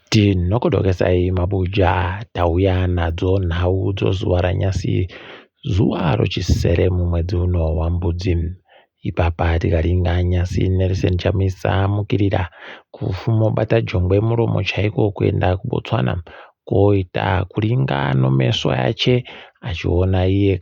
Tinokodokesai maBuja tauya nadzo nhau dzozuva ranyasi, zuva rochisere mumwedzi uno waMbudzi. Ipapa tikaringa nyasi Nelson Chamisa amukirira kufumobata jongwe muromo chaiko kuenda kuBotswana koita kuringa nomeso yache achiona iye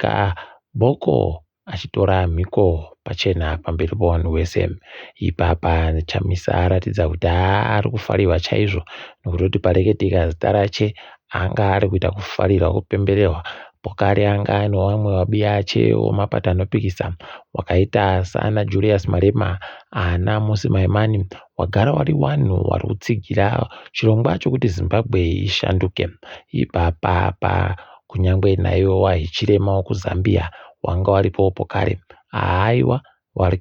boko achitora mhiko pachena pamberi pevanhu vese. Ipapa Chamisa aratidza kuti ari kufariwa chaizvo nokutoti pareketika zita rache anga ari kuita kufarira kupemberehwa. Pokare anga ane vamwe vabiya ache wemapata anopikisa wakaita saana Julius Marema, ana Musi Maimani, wagara vari vanhu vari kutsigira chirongwa chokuti Zimbabwe ishanduke. Ipapa kunyangwe naivo waHichirema wokuzambia wanga waripo pokare, haiwa vari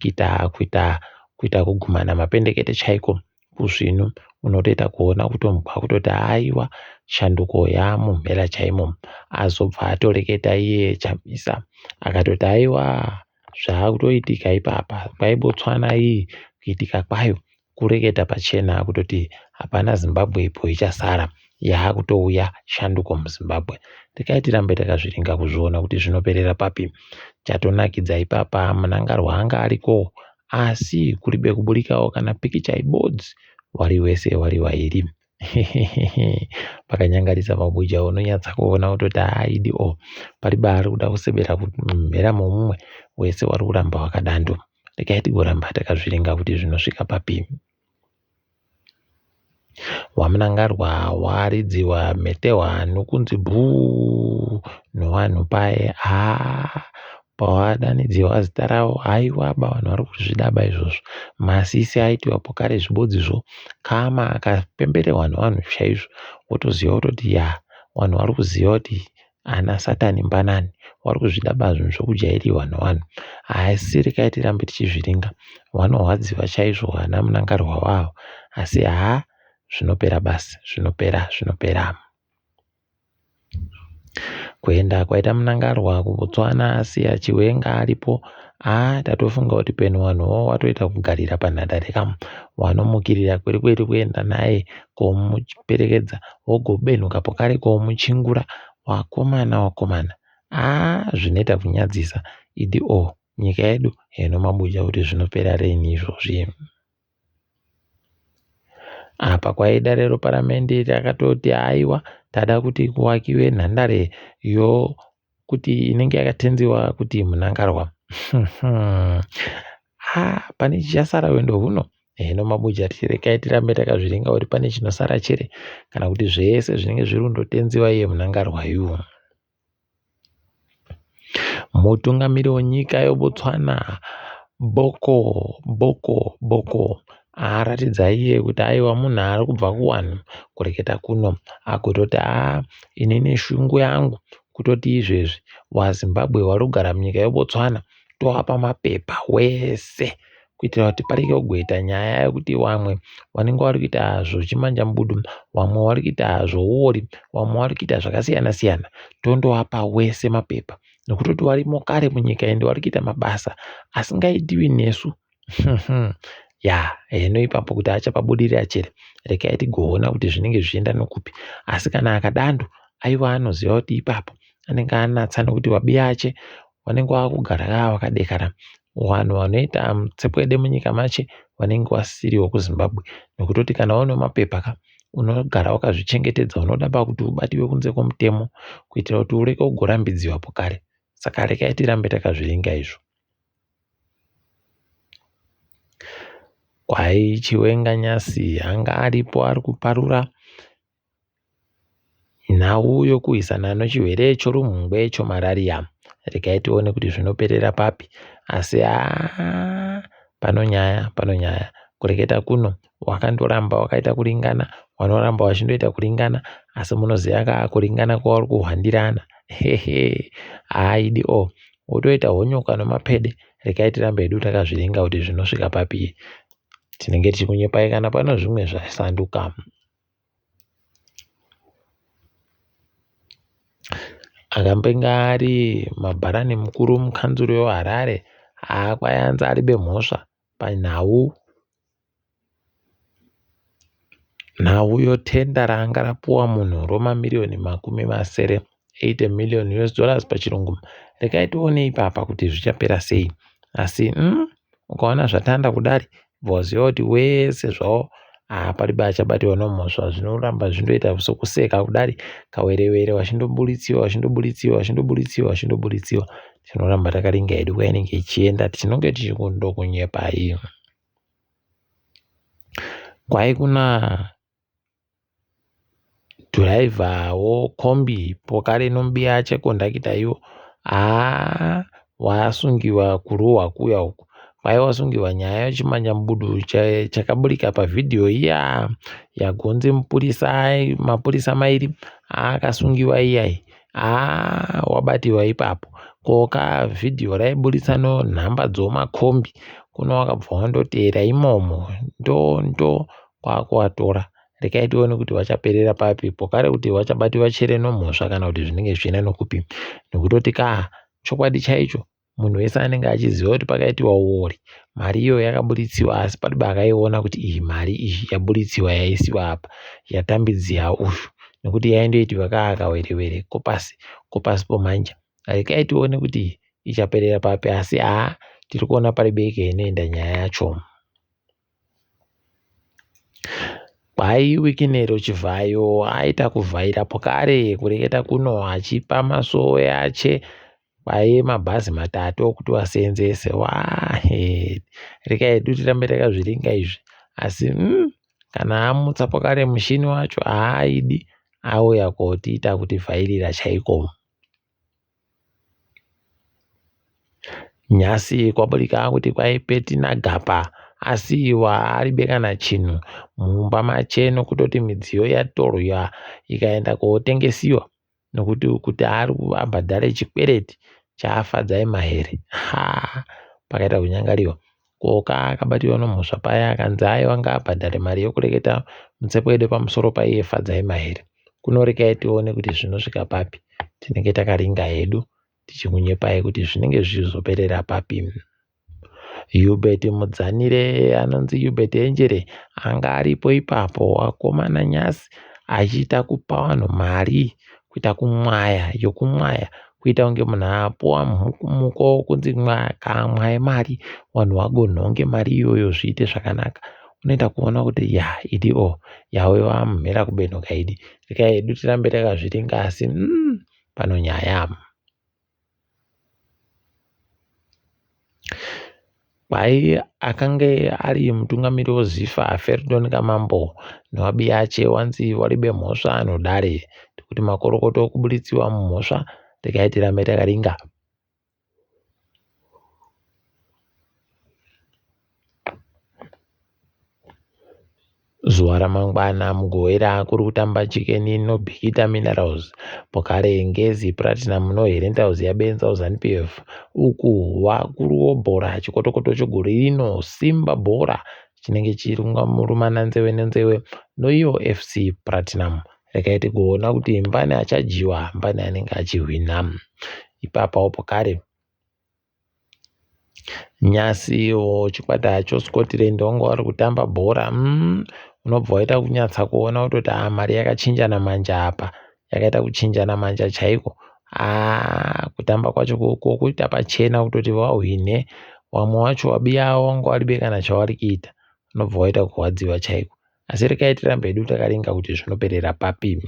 kuita kugumana mapendekete chaiko kuzvino unotoita kuona kutombwa kutoti haiwa shanduko yamumhera chaimo. Azobva atoreketa iye Chamisa akatoti haiwa zvaakutoitika ipapa kwaiBotswana iyi kuitika kwayo kureketa pachena kutoti hapana Zimbabwe ipo ichasara, yaakutouya shanduko muZimbabwe. Tikai tirambe takazviringa kuzviona kuti zvinoperera papi. Chatonakidza ipapa munangarwa anga ariko, asi kuribe kuburikawo kana pikicha ibodzi wari wese wari wairi. Pakanyangarisa maBuja unonyatsa kuona kutoti aidio paribaari kuda kusebera mumhera momumwe wese wari kuramba wakadando. Regai tigoramba takazviringa kuti zvinosvika papi. Wamunangarwa waridziwa mhetehwa nokunzi bhuu nevanhu paye, pawadanidziwa zita ravo haiwaba vanhu vari kuzvidaba izvozvo. Masisi aitiwa pokare zvibodzizvo kama akapemberehwa nevanhu chaizvo wotoziva kutoti ya vanhu vari kuziva kuti ana Satani mbanani vari kuzvidaba zvinhu zvokujairiwa nevanhu. Asi rekai tirambe tichizviringa, vanorwadziwa chaizvo vana munangarwa wavo, asi zvinopera basi, zvinopera. Kuenda kwaita munangarwa kuBotswana asi achiwenga aripo, tatofunga kuti peno vanhuwo watoita kugarira panhandare wanomukirira kweri kuenda naye komuperekedza wogobenhuka pokare komuchingura. Wakomana zvinoita kunyadzisa. Idio nyika yedu heno maBuja kuti zvinopera reni izvozvi. Apa kwaida rero paramende rakatoti haiwa tada kuti kuvakiwe nhandare kuti inenge yakatenziwa kuti munangarwa. Pane chichasara wendo huno. Heno maBuja rekai tirambe takazviringa kuti pane chinosara chere kana kuti zvese zvinenge zviri kundotenziwa iye munangarwa iyu. Mutungamiri wenyika yeBotswana boko aratidza iye kuti aiwa munhu ari kubva kuwanhu kureketa kuno akutoti inini shungu yangu kutoti izvezvi waZimbabwe wari kugara munyika yeBotswana tovapa mapepa wese kuitira kuti parege kugoita nyaya yekuti vamwe vanenge vari kuita hazvo chimanja mbudu, vamwe vari kuita hazvo uori, vamwe vari kuita zvakasiyana siyana. Tondovapa wese mapepa nokutoti varimo kare munyika ende vari kuita mabasa asingaitiwi nesu. Heno ipapo kuti achapabudirira chere, rekai tigoona kuti zvinenge zvichienda nokupi. Asi kana akadando aiwa anoziva kuti ipapo anenge anatsa nokuti vabiya ache vanenge vakugara vakadekara. Vanhu vanoita mutsepwede munyika mache vanenge vasiriwo kuZimbabwe, nokutoti kana une mapepa unogara wakazvichengetedza, unoda kuti ubatiwe kunze kwomutemo kuitira kuti ureke kugorambidziwa pokare. Saka rekai tirambe takazviringa izvo. Chiwenga nyasi anga aripo ari kuparura nhau yokurwisana nechirwere chorumhungwe chomarariya. Regai tione kuti zvinoperera papi. Asi panonyaya kureketa kuno wakandoramba wakaita kuringana, vanoramba vachindoita kuringana, asi munoziva kuringana kwavari kuhwandirana. Idio wotoita honyoka nomapede. Rekai tirambe hedu takazviringa kuti zvinosvika papi. Tinenge tichikunyepai kana pano zvimwe zvasanduka. Akambenga ari mabharani mukuru mukanzuro weHarare kwayanza ari bemhosva panhau Nhau yotenda ranga rapuwa munhu romamiliyoni makumi masere 80 million US dollars pachirungu. Rekai tione ipapa kuti zvichapera sei. Asi ukaona zvatanda kudari voziva kuti wese zvawo paribe achabatiwa nomhosva zvinoramba zvindoita sokuseka kudari kawerewere wachindobulitsiwa tinoramba takaringa hedu kwainenge ichienda tinonge tichikundokunyepa iyi. Kwai kuna dhiraivha wokombi pokare nombiya chekondakita iwo wasungiwa kurohwa kuya uku. Kwai wasungiwa nyaya yechimanya mbudu chakaburika pavhidhiyo iya yagonze mapurisa mairi akasungiwa iyai wabatiwa ipapo. Koka vhidhiyo raiburitsa nhamba dzomakombi kuno wakabva wandoteera imomo ndo kwakuwatora. Rekai tione kuti wachaperera papi pokare kuti wachabatiwa chere nomhosva kana kuti zvinenge zvichienda nokupi. Nekutoti chokwadi chaicho munhu wese anenge achiziva kuti pakaitiwa uori mari iyo yakaburitsiwa asi paribe akaiona kuti iyi mari iyi yaburitsiwa yaisiwa apa yatambidzira uyu nekuti yaindoitirwa kaakawerewere kopasi pomanja. Rekai tione kuti ichaperera papi asi tiri kuona paribeke inoenda nyaya yacho. Kwai wiki nero Chivhayo aita kuvhaira pokare kureketa kuno achipa masoo yache kwai mabhazi matatu okuti waseenzese. Rekai hedu tirambe takazviringa izvi asi kana amutsa pokare mushini wacho haaidi auya kotiita kuti vhairira chaiko. Nyasi kwaburika kuti kwai petina gapa asiwa aribe kana chinhu mumba machena kutoti midziyo yatorwa ikaenda kotengesiwa nokuti kuti ari abhadhare chikwereti chaafadzai mahere. Pakaita kunyangariwa. Koka akabatiwa nomhosva paya akanzi wanga abhadhare mari yokureketa mutsepwedu pamusoro paiye fadzai mahere. Kunorekai tione kuti zvinosvika papi. Tinenge takaringa hedu tichikunyepai kuti zvinenge zvichizoperera papi. Hubert Mudzanire anonzi Hubert Enjere anga aripo ipapo akomana nyasi achiita kupa vanhu mari kuita kumwaya yokumwaya kuita kunge munhu apuwa muko kunzi kamwaye mari vanhu vagonhonge mari iyoyo zviite zvakanaka. Unoita kuona kuti idio yawe wamhera kubenoka idi. Rekai hedu tirambe takazviringa asi pano nyaya. Kwai akange ari mutungamiri wozifa Feridon Kamambo newabi yache wanzi waribe mhosva anodare kuti makorokoto okubuditsiwa mumhosva. Rekai tirambe takaringa. Zuva ramangwana mugowera kuri kutamba chikeni nobhikita minerals pokare ngezi platinum noherentals yabenza uzanpf uku wakuru wobhora chikotokoto chegore rino simba bhora chinenge chirumana nzeve nenzeve noiyo FC platinum. Rekai tigoona kuti mbani achajiwa mbani anenge achihwina. Ipapawo pokare nyasi chikwata choScotland wanga wari kutamba bhora unobva waita kunyatsa kuona kutoti mari yakachinjana manja apa yakaita kuchinjana manja chaiko. Kutamba kwacho kuita pachena kutoti wahwine wamwe wacho wabiya wanga waribe kana chavari kuita unobva waita kurwadziwa chaiko. Asi rekai tirambe hedu takaringa kuti zvinoperera papi.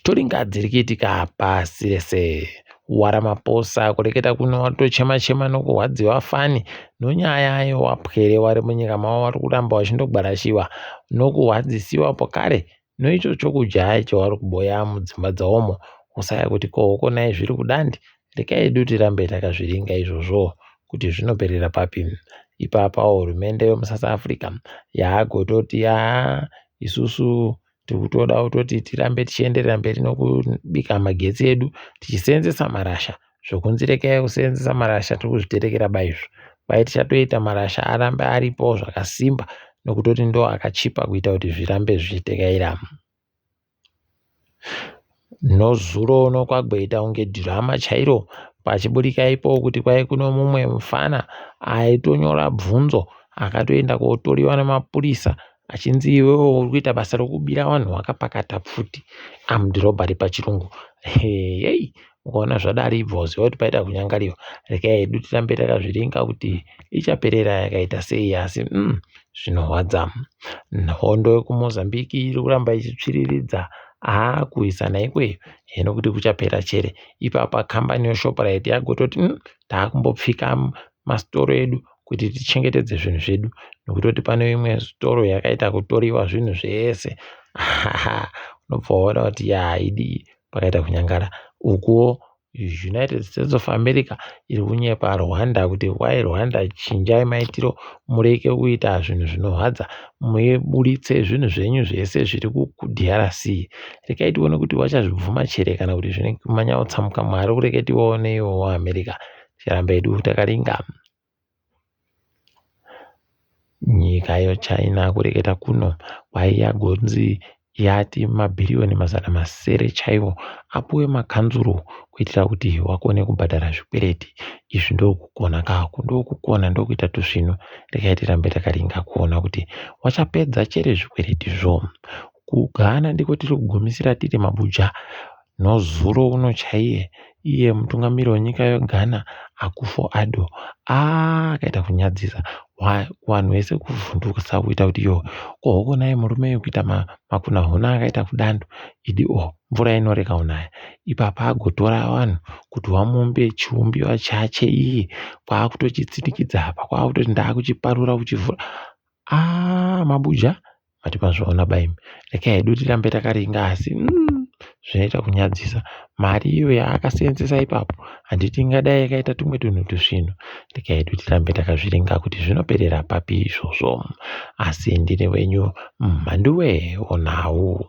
Toringadziri kuitika pasi rese. Waramaposa kureketa kuno watochema nokurwadziwa fani nonyaya yewapwere wari munyika mavo wari kuramba wachindogwarashiwa nokurwadzisiwa pokare noicho chokudya chawari kuboya mudzimba dzawomo usaya kuti kokonai zviri kudandi. Rekai hedu tirambe takazviringa izvozvo kuti zvinoperera papi. Ipapa hurumende yemuSouth Africa yaagototi isusu tikutoda kutoti tirambe tichienderera mberi nokubika magetsi edu tichiseenzesa marasha. Zvokunzi rekai kuseenzesa marasha tiri kuzviterekera baizvo. Kwai tichatoita marasha arambe aripo zvakasimba nokutoti ndo akachipa kuita kuti zvirambe zvichitekaira. Nozuro nokwagweita kunge dhirama chairo pachiburika ipo kuti kwai kuno mumwe mufana aitonyora bvunzo akatoenda kotoriwa nemapurisa achinzi iwewe uri kuita basa rekubira vanhu wakapakata pfuti amudhirobhari pachirungu. Hey, ukaona zvadari ibva uziva kuti paita kunyangariwa. Regai hedu tirambe takazviringa kuti ichaperera yakaita sei, asi zvinorwadza. Hondo yekuMozambique iri kuramba ichitsviriridza kuisana ikweyo nekuti kuchapera chere. Ipapa kambani yeShoprite yagototi taakumbopfika masitoro edu kuti tichengetedze zvinhu zvedu, nokutoti pane imwe sitoro yakaita kutoriwa zvinhu zvese. Unobva waona kuti haidi pakaita kunyangara. Ukuwo United States of America iri kunyepa Rwanda kuti wai Rwanda chinjai maitiro, mureke kuita zvinhu zvinorwadza, muburitse zvinhu zvenyu zvese zviri kuDRC. Rekai tione kuti wachazvibvuma chere kana kuti zvine kumanya kutsamuka. Mwari ureke tione iwo America, ticharamba hedu takaringa. Nyika yeChina kureketa kuno kwaiyagonzi yati mabhiriyoni mazana masere chaiwo apuwe makanzuru kuitira kuti wakone kubhadhara zvikwereti. Izvi ndokugona kako, ndokukona, ndokuita tuzvino. Rekai tirambe takaringa kuona kuti wachapedza chere zvikweretizvo. KuGhana ndiko tiri kugumisira tiri mabuja. Nozuro uno chaiye iye mutungamiri wenyika yeGhana Akufo-Addo akaita kunyadzisa vanhu vese kuvhundusa kuita kuti kohokona murume wekuita makunahuna akaita kudando idi mvura inoreka unaya. Ipapa agotora vanhu kuti vamuumbe chiumbiwa chache iye, kwakutochitsidikidza apa, kwakutoti ndakuchiparura kuchivhura. Mabuja matipazvaona baimi. Rekai hedu tirambe takaringa, asi zvinoita kunyadzisa. Mari iyo yaakasenzesa ipapo handiti ingadai yakaita tumwe tunhu tuzvino. Rekai hedu tirambe takazviringa kuti zvinoperera papi izvozvo. Asi ndine wenyu Mhanduwe Wenhau.